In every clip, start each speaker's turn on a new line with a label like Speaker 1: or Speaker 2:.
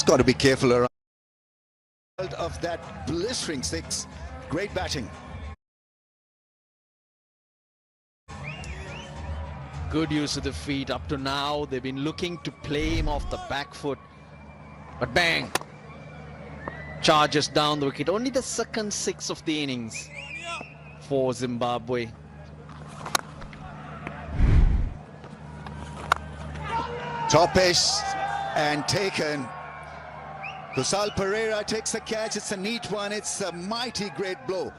Speaker 1: Just got to be careful around of that blistering six. Great batting.
Speaker 2: Good use of the feet. Up to now, they've been looking to play him off the back foot. But bang! Charges down the wicket. Only the second six of the innings for Zimbabwe.
Speaker 1: Topish and taken. Kusal Pereira takes the catch. It's a neat one. It's a mighty great blow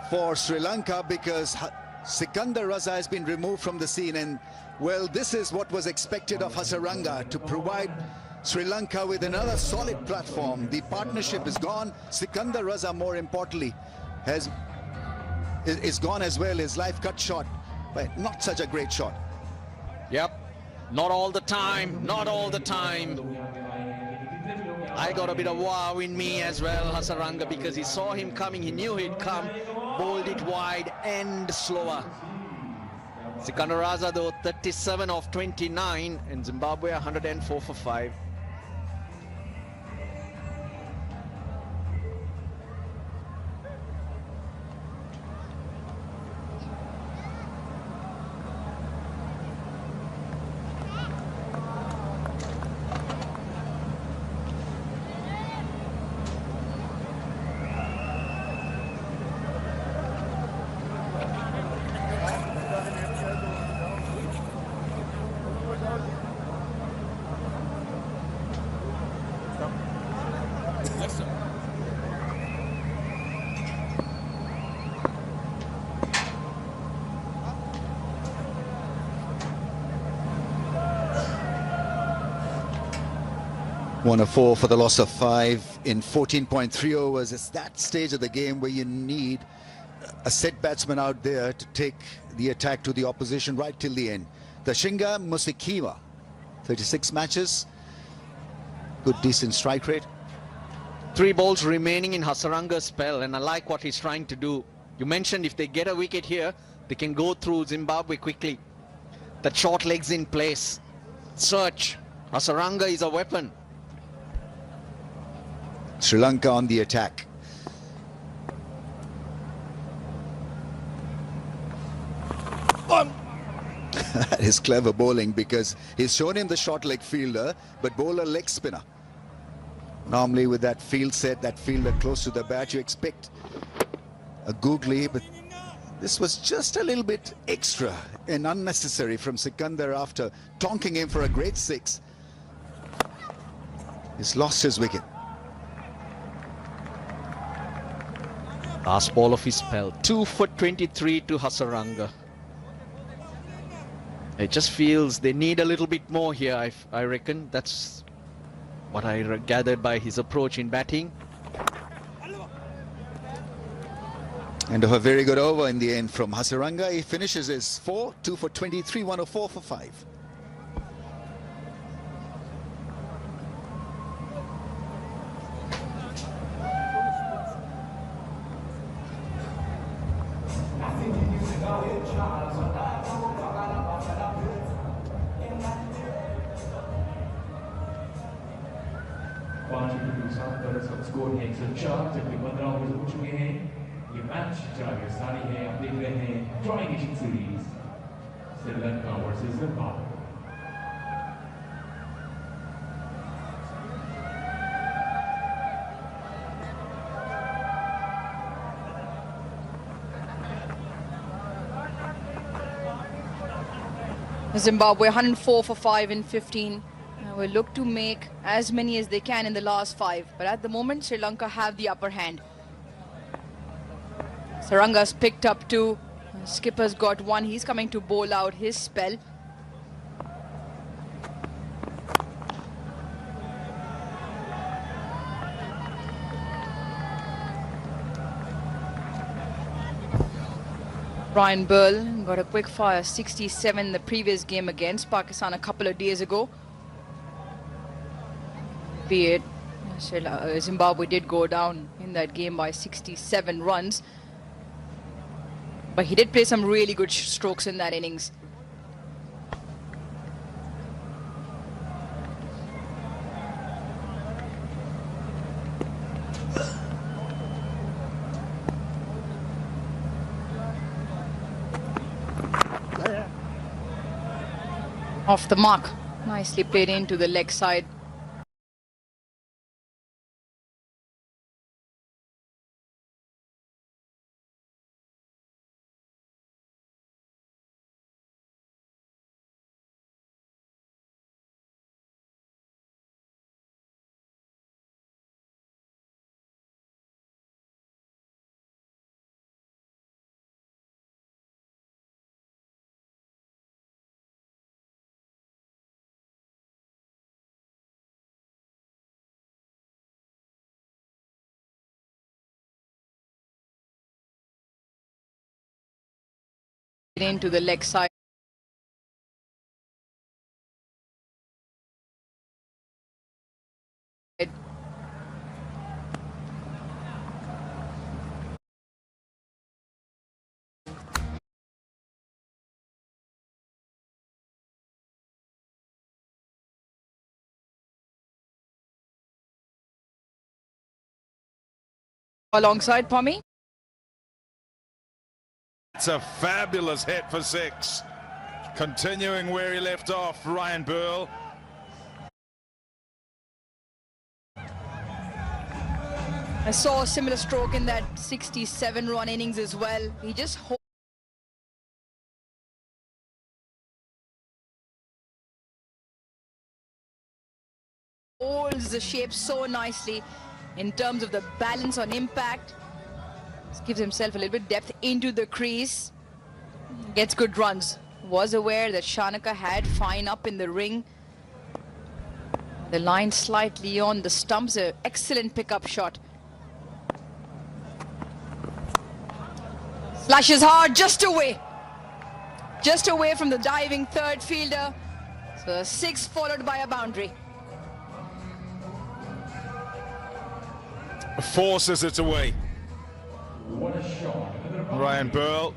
Speaker 1: for Sri Lanka because Sikandar Raza has been removed from the scene, and well, this is what was expected of Hasaranga, to provide Sri Lanka with another solid platform. The partnership is gone. Sikandar Raza, more importantly, is gone as well. His life cut short, but not such a great shot.
Speaker 2: Yep, not all the time, not all the time. I got a bit of wow in me as well, Hasaranga, because he saw him coming, he knew he'd come, bowled it wide and slower. Sikandar Raza though 37 of 29 and Zimbabwe 104 for 5.
Speaker 1: One of 4 for the loss of 5 in 14.3 overs. It's that stage of the game where you need a set batsman out there to take the attack to the opposition right till the end. Tashinga Musikiwa, 36 matches, good decent strike rate.
Speaker 2: 3 balls remaining in Hasaranga's spell, and I like what he's trying to do. You mentioned if they get a wicket here, they can go through Zimbabwe quickly. That short leg's in place. Search. Hasaranga is a weapon.
Speaker 1: Sri Lanka on the attack. That is clever bowling because he's shown him the short leg fielder, but bowler leg spinner. Normally with that field set, that fielder close to the bat, you expect a googly, but this was just a little bit extra and unnecessary from Sikandar after tonking him for a great 6. He's lost his wicket.
Speaker 2: Last ball of his spell. 2 for 23 to Hasaranga. It just feels they need a little bit more here, I reckon. That's what I gathered by his approach in batting.
Speaker 1: And a very good over in the end from Hasaranga. He finishes his 4, 2 for 23, 104 for 5.
Speaker 3: Score है 104 जबकि 15 over हो चुके हैं ये match target सारी है आप देख रहे हैं drawing Asian series Sri Lanka versus Zimbabwe
Speaker 4: Zimbabwe 104 for 5 in 15. Will look to make as many as they can in the last 5, but at the moment Sri Lanka have the upper hand. Saranga's picked up 2. Skipper's got 1. He's coming to bowl out his spell. Brian Burl got a quick fire 67 in the previous game against Pakistan a couple of days ago. Be it Zimbabwe did go down in that game by 67 runs, but he did play some really good strokes in that innings. Off the mark. Nicely played into the leg side. Into the leg side. Alongside Pommy.
Speaker 5: It's a fabulous hit for 6. Continuing where he left off, Ryan Burl.
Speaker 4: I saw a similar stroke in that 67-run innings as well. He just holds the shape so nicely in terms of the balance on impact. Just gives himself a little bit depth into the crease. Gets good runs. Was aware that Shanaka had fine up in the ring. The line slightly on the stumps. An excellent pickup shot. Slashes hard, just away. Just away from the diving third fielder. So a 6 followed by a boundary.
Speaker 5: Forces it away.
Speaker 3: What a shot.
Speaker 5: Ryan Burl.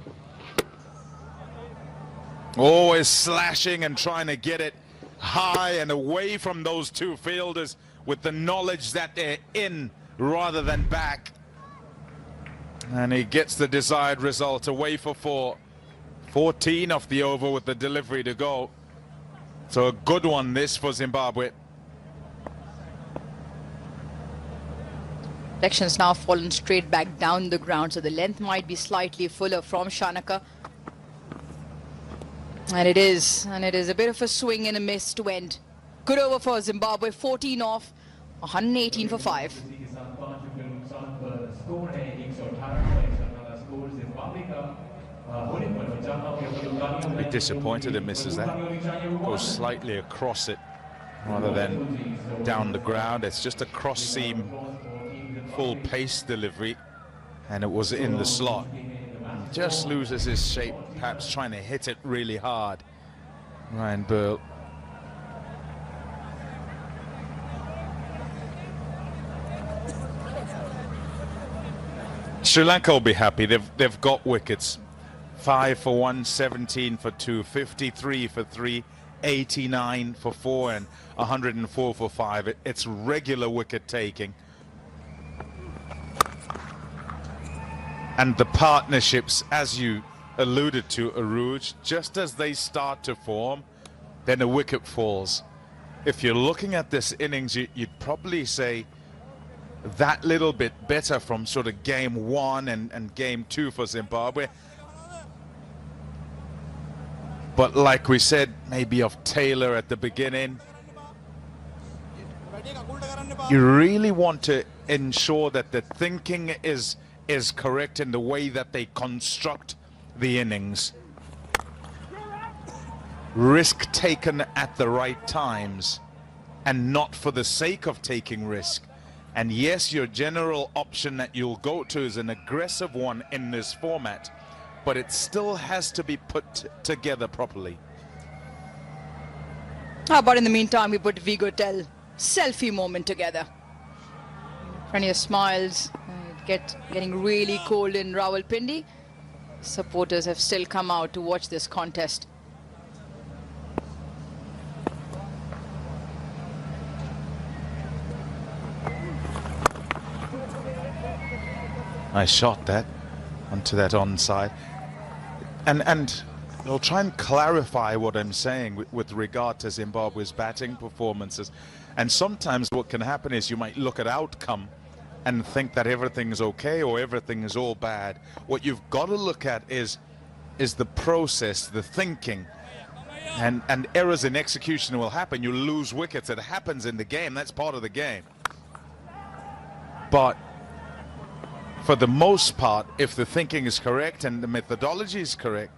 Speaker 5: Always slashing and trying to get it high and away from those 2 fielders with the knowledge that they're in rather than back. And he gets the desired result, away for 4. 14 off the over with the delivery to go. So a good one this for Zimbabwe.
Speaker 4: Section's now fallen straight back down the ground, so the length might be slightly fuller from Shanaka. And it is a bit of a swing and a miss to end. Good over for Zimbabwe, 14 off, 118 for 5.
Speaker 5: A bit disappointed it misses that. Goes slightly across it rather than down the ground. It's just a cross seam full pace delivery, and it was in the slot. Just loses his shape, perhaps trying to hit it really hard. Ryan Burl. Sri Lanka will be happy. They've got wickets. 5 for 1, 17 for 2, 53 for 3, 89 for 4, and 104 for 5. It's regular wicket taking. And the partnerships, as you alluded to, Aruj, just as they start to form, then a wicket falls. If you're looking at this innings, you'd probably say that little bit better from sort of game 1 and game 2 for Zimbabwe. But like we said, maybe of Taylor at the beginning, you really want to ensure that the thinking is correct in the way that they construct the innings. Risk taken at the right times and not for the sake of taking risk. And yes, your general option that you'll go to is an aggressive one in this format, but it still has to be put together properly.
Speaker 4: How about in the meantime we put Vigotel selfie moment together. Plenty of smiles. Getting really cold in Rawalpindi. Supporters have still come out to watch this contest.
Speaker 5: Nice shot that onto that onside. And I'll try and clarify what I'm saying with regard to Zimbabwe's batting performances. And sometimes what can happen is you might look at outcome and think that everything's okay or everything is all bad. What you've got to look at is the process, the thinking. And errors in execution will happen. You lose wickets. It happens in the game. That's part of the game. But for the most part, if the thinking is correct and the methodology is correct,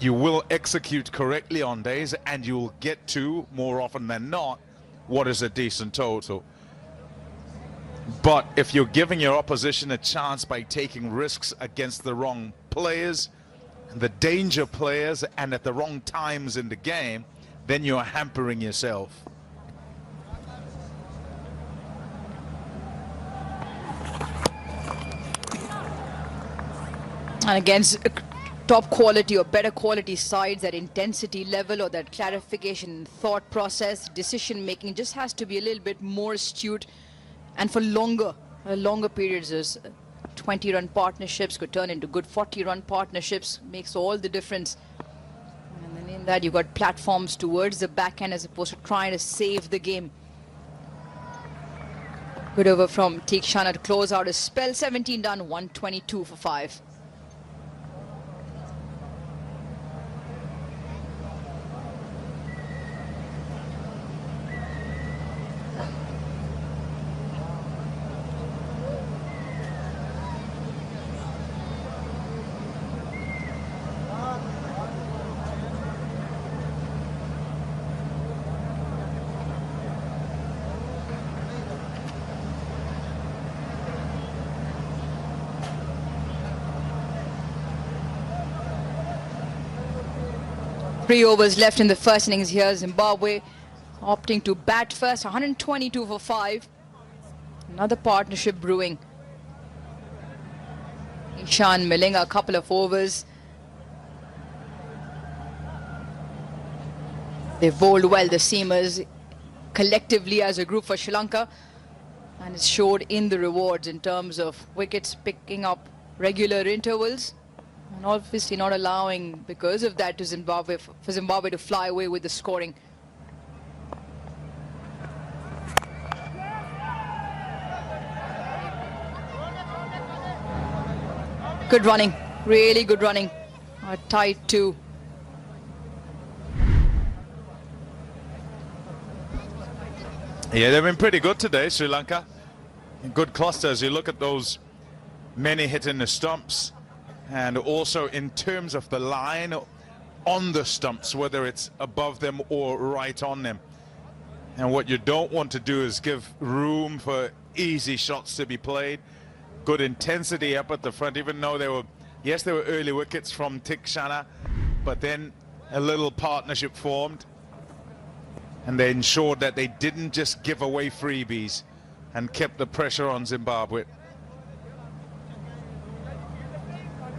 Speaker 5: you will execute correctly on days and you will get to, more often than not, what is a decent total. But if you're giving your opposition a chance by taking risks against the wrong players, the danger players, and at the wrong times in the game, then you're hampering yourself.
Speaker 4: And against top quality or better quality sides, that intensity level or that clarification, thought process, decision making just has to be a little bit more astute, and for longer periods. As 20-run partnerships could turn into good 40-run partnerships, makes all the difference. And then in that, you've got platforms towards the backhand as opposed to trying to save the game. Good over from Tikshana to close out his spell. 17 done, 122 for 5. Three overs left in the first innings here. Zimbabwe opting to bat first. 122 for 5. Another partnership brewing. Ishan Malinga, a couple of overs. They bowled well, the seamers, collectively as a group for Sri Lanka. And it showed in the rewards in terms of wickets picking up regular intervals. And obviously not allowing, because of that, to Zimbabwe, for Zimbabwe to fly away with the scoring. Good running, really good running. Tight 2.
Speaker 5: Yeah, they've been pretty good today, Sri Lanka. Good clusters. You look at those many hitting the stumps. And also in terms of the line on the stumps, whether it's above them or right on them. And what you don't want to do is give room for easy shots to be played. Good intensity up at the front, even though there were early wickets from Tikshana, but then a little partnership formed. And they ensured that they didn't just give away freebies and kept the pressure on Zimbabwe.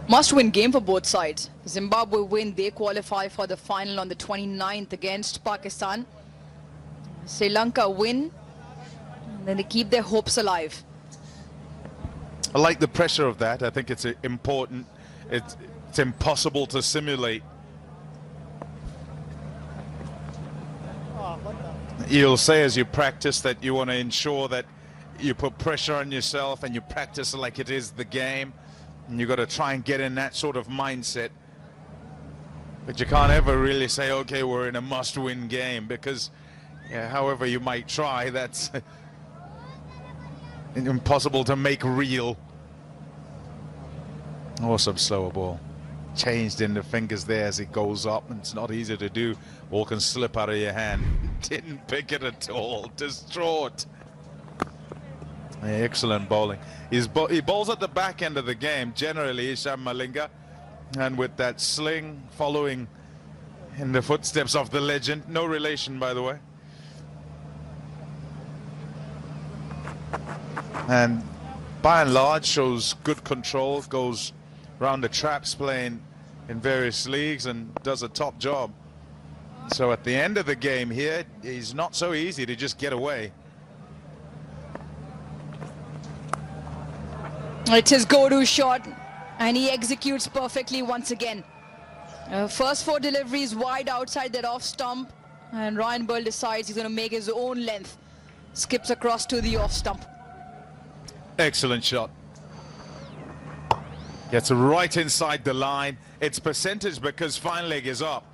Speaker 4: Must-win game for both sides. Zimbabwe win, they qualify for the final on the 29th against Pakistan. Sri Lanka win, and then they keep their hopes alive.
Speaker 5: I like the pressure of that. I think it's important. It's impossible to simulate. You'll say as you practice that you want to ensure that you put pressure on yourself and you practice like it is the game. And you've got to try and get in that sort of mindset. But you can't ever really say, okay, we're in a must-win game, because however you might try, that's impossible to make real. Awesome slower ball. Changed in the fingers there as it goes up, and it's not easy to do. Ball can slip out of your hand. Didn't pick it at all. Distraught. Excellent bowling. He bowls at the back end of the game, generally, Ishan Malinga. And with that sling following in the footsteps of the legend. No relation, by the way. And by and large shows good control, goes round the traps, playing in various leagues, and does a top job. So at the end of the game here, he's not so easy to just get away. It's
Speaker 4: his go-to shot, and he executes perfectly once again. First 4 deliveries wide outside that off stump, and Ryan Burl decides he's going to make his own length. Skips across to the off stump.
Speaker 5: Excellent shot. Gets right inside the line. It's percentage because fine leg is up,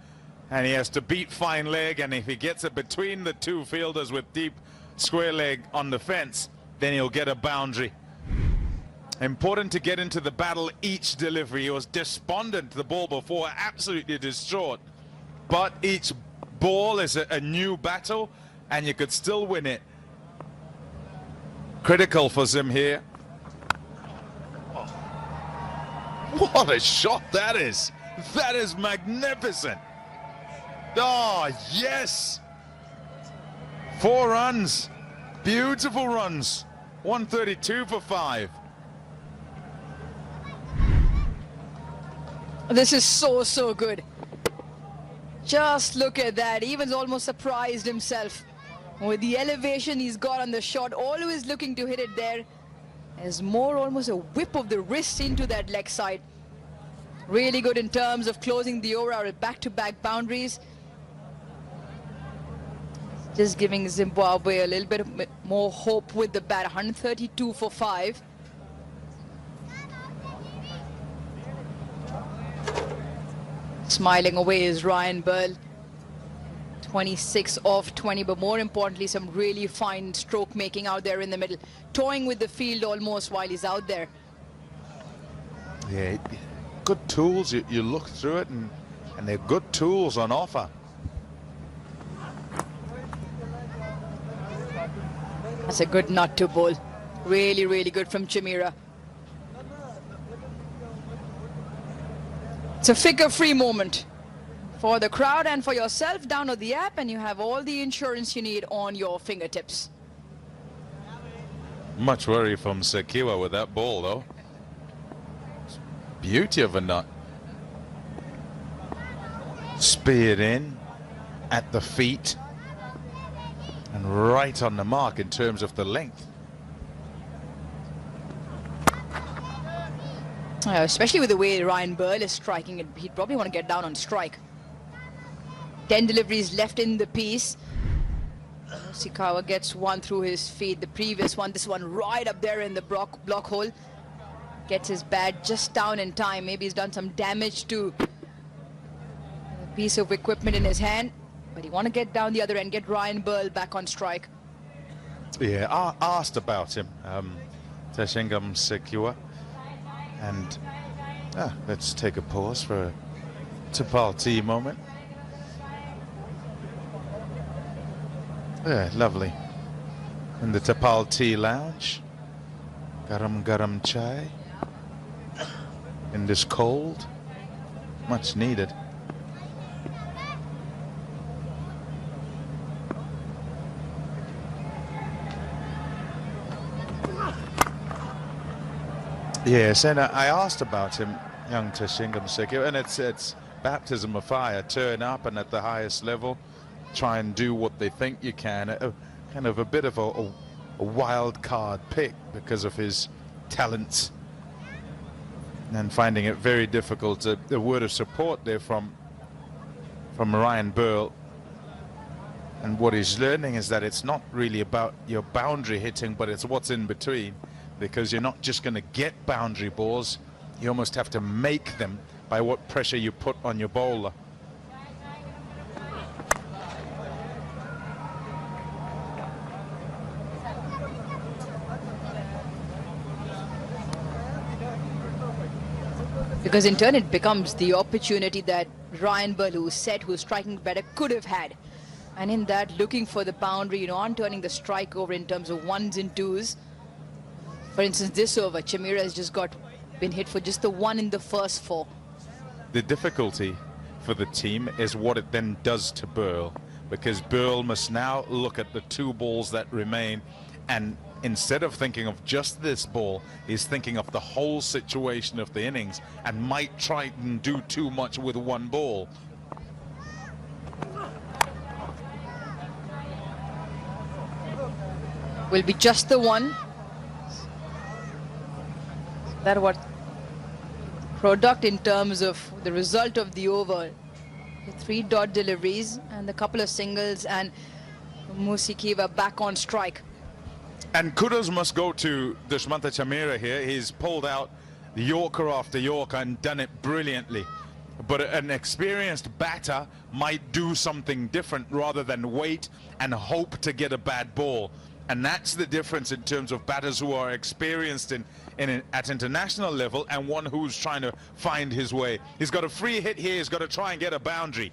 Speaker 5: and he has to beat fine leg, and if he gets it between the 2 fielders with deep square leg on the fence, then he'll get a boundary. Important to get into the battle each delivery. He was despondent the ball before, absolutely distraught, but each ball is a new battle, and you could still win it. Critical for Zim here. What a shot that is. That is magnificent. Oh, yes. 4 runs. Beautiful runs. 132 for 5.
Speaker 4: This is so good. Just look at that. Evan's almost surprised himself with the elevation he's got on the shot. Always looking to hit it there. There's more almost a whip of the wrist into that leg side. Really good in terms of closing the over with back-to-back boundaries. Just giving Zimbabwe a little bit more hope with the bat. 132 for 5. Smiling away is Ryan Burl. 26 off 20, but more importantly, some really fine stroke making out there in the middle. Toying with the field almost while he's out there.
Speaker 5: Yeah, good tools. You look through it, and they're good tools on offer.
Speaker 4: That's a good nut to bowl. Really good from Chimera. It's a figure-free moment for the crowd and for yourself. Download the app and you have all the insurance you need on your fingertips.
Speaker 5: Much worry from Sekiwa with that ball, though. Beauty of a nut. Speared in at the feet and right on the mark in terms of the length.
Speaker 4: Especially with the way Ryan Burl is striking it, he'd probably want to get down on strike. 10 deliveries left in the piece. Sikawa gets one through his feet. The previous one, this one right up there in the block hole. Gets his bat just down in time. Maybe he's done some damage to a piece of equipment in his hand. But he want to get down the other end, get Ryan Burl back on strike.
Speaker 5: Yeah, I asked about him, Tashingam Sekiwa. And let's take a pause for a Tapal tea moment. Yeah, lovely. In the Tapal tea lounge. Garam chai. In this cold. Much needed. Yes, and I asked about him, young Tashingam Sekiwa, and it's baptism of fire. Turn up and at the highest level, try and do what they think you can. Kind of a bit of a wild card pick because of his talents, and finding it very difficult. A word of support there from Ryan Burl. And what he's learning is that it's not really about your boundary hitting, but it's what's in between. Because you're not just going to get boundary balls, you almost have to make them by what pressure you put on your bowler.
Speaker 4: Because in turn it becomes the opportunity that Ryan Burl, who's set, who's striking better, could have had. And in that, looking for the boundary, on turning the strike over in terms of 1s and 2s. For instance, this over, Chimera has just been hit for just the 1 in the first 4.
Speaker 5: The difficulty for the team is what it then does to Burl, because Burl must now look at the 2 balls that remain, and instead of thinking of just this ball, he's thinking of the whole situation of the innings and might try and do too much with 1 ball.
Speaker 4: Will be just the 1. That what product in terms of the result of the over. 3 dot deliveries and a couple of singles, and Musikiva back on strike.
Speaker 5: And kudos must go to Dushmantha Chameera here. He's pulled out Yorker after Yorker and done it brilliantly. But an experienced batter might do something different rather than wait and hope to get a bad ball. And that's the difference in terms of batters who are experienced at international level and one who's trying to find his way. He's got a free hit here. He's got to try and get a boundary.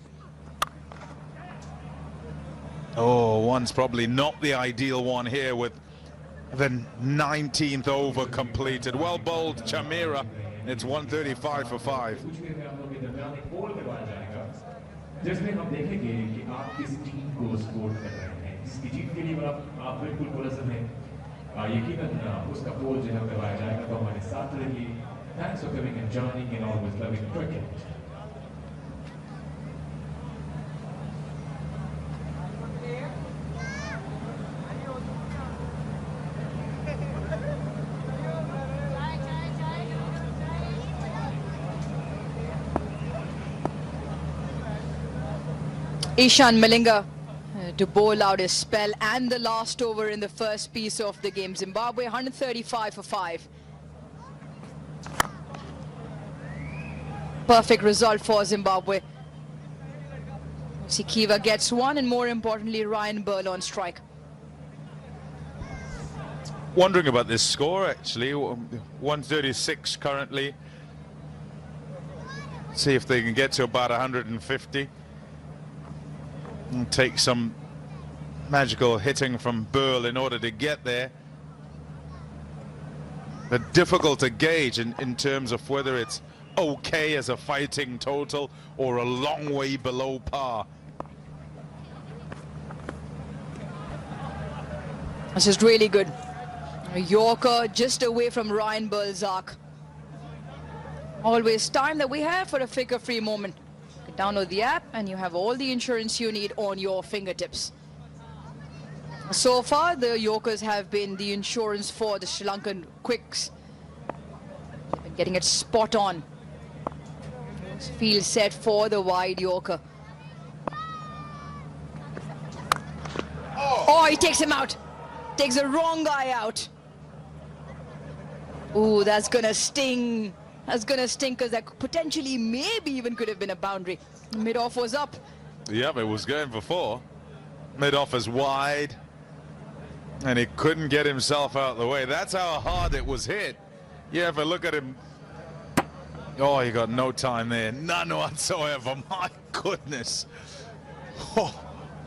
Speaker 5: Oh, one's probably not the ideal one here with the 19th over completed. Well bowled, Chameera. It's 135 for 5.
Speaker 3: जिसमें हम देखेंगे कि आप किस team को score कर रहे हैं, जिसकी जीत के लिए आप बिल्कुल मुलज़्ज़म हैं। यकीनन उसका पोल जो है करवाया जाएगा, तो हमारे साथ रहिए। Thanks for coming and joining and always loving cricket.
Speaker 4: Ishan Malinga to bowl out his spell and the last over in the first piece of the game. Zimbabwe 135 for 5. Perfect result for Zimbabwe. Sikiva gets 1, and more importantly, Ryan Burl on strike.
Speaker 5: Wondering about this score actually. 136 currently. See if they can get to about 150. And take some magical hitting from Burl in order to get there. But difficult to gauge in terms of whether it's okay as a fighting total or a long way below par.
Speaker 4: This is really good. A Yorker just away from Ryan Burl's arc. Always time that we have for a figure-free moment. Download the app and you have all the insurance you need on your fingertips. So far, the Yorkers have been the insurance for the Sri Lankan quicks. They've been getting it spot on. Field set for the wide Yorker. Oh, he takes him out. Takes the wrong guy out. Ooh, that's gonna sting. That's gonna sting, because that potentially maybe even could have been a boundary. Mid-off was up.
Speaker 5: Yep, it was going for 4. Mid-off is wide. And he couldn't get himself out of the way. That's how hard it was hit. You have a look at him. Oh, he got no time there. None whatsoever. My goodness. Oh,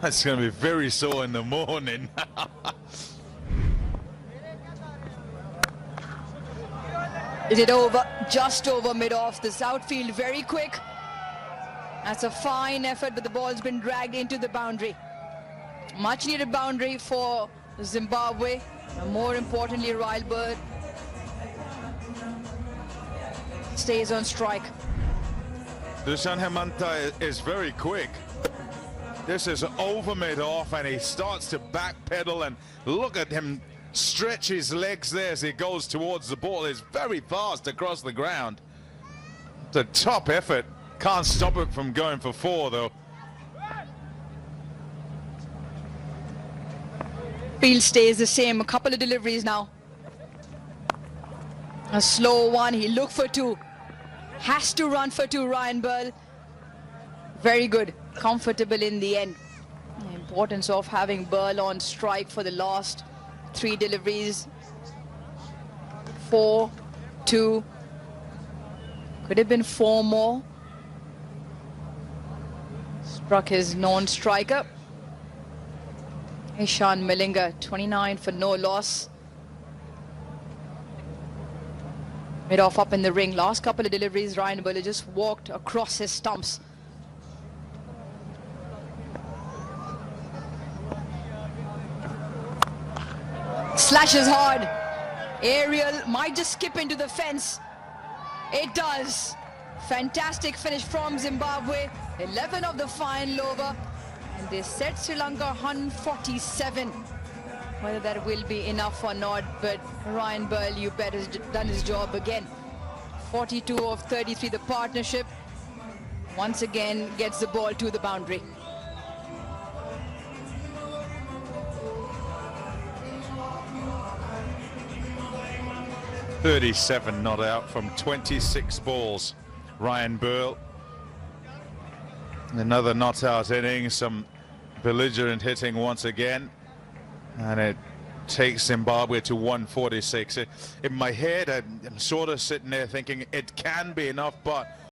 Speaker 5: that's going to be very sore in the morning.
Speaker 4: Is it over? Just over mid-off. This outfield very quick. That's a fine effort, but the ball's been dragged into the boundary. Much needed boundary for Zimbabwe. And more importantly, Rylebird stays on strike.
Speaker 5: Dushan Hemanta is very quick. This is over mid-off, and he starts to backpedal, and look at him stretch his legs there as he goes towards the ball. He's very fast across the ground. It's a top effort. Can't stop it from going for 4 though.
Speaker 4: Field stays the same. A couple of deliveries now. A slow one. He looked for 2. Has to run for 2, Ryan Burl. Very good. Comfortable in the end. The importance of having Burl on strike for the last 3 deliveries. 4, 2. Could have been 4 more. Struck his non-striker. Ishan Malinga, 29 for no loss. Mid-off up in the ring. Last couple of deliveries, Ryan Burl just walked across his stumps. Slashes hard. Aerial might just skip into the fence. It does. Fantastic finish from Zimbabwe. 11 of the final over. And they set Sri Lanka 147. Whether that will be enough or not, but Ryan Burl, you bet, has done his job again. 42 of 33, the partnership once again gets the ball to the boundary.
Speaker 5: "37 not out from 26 balls. Ryan Burl. Another not out inning, some belligerent hitting once again, and it takes Zimbabwe to 146. In my head, I'm sort of sitting there thinking it can be enough, but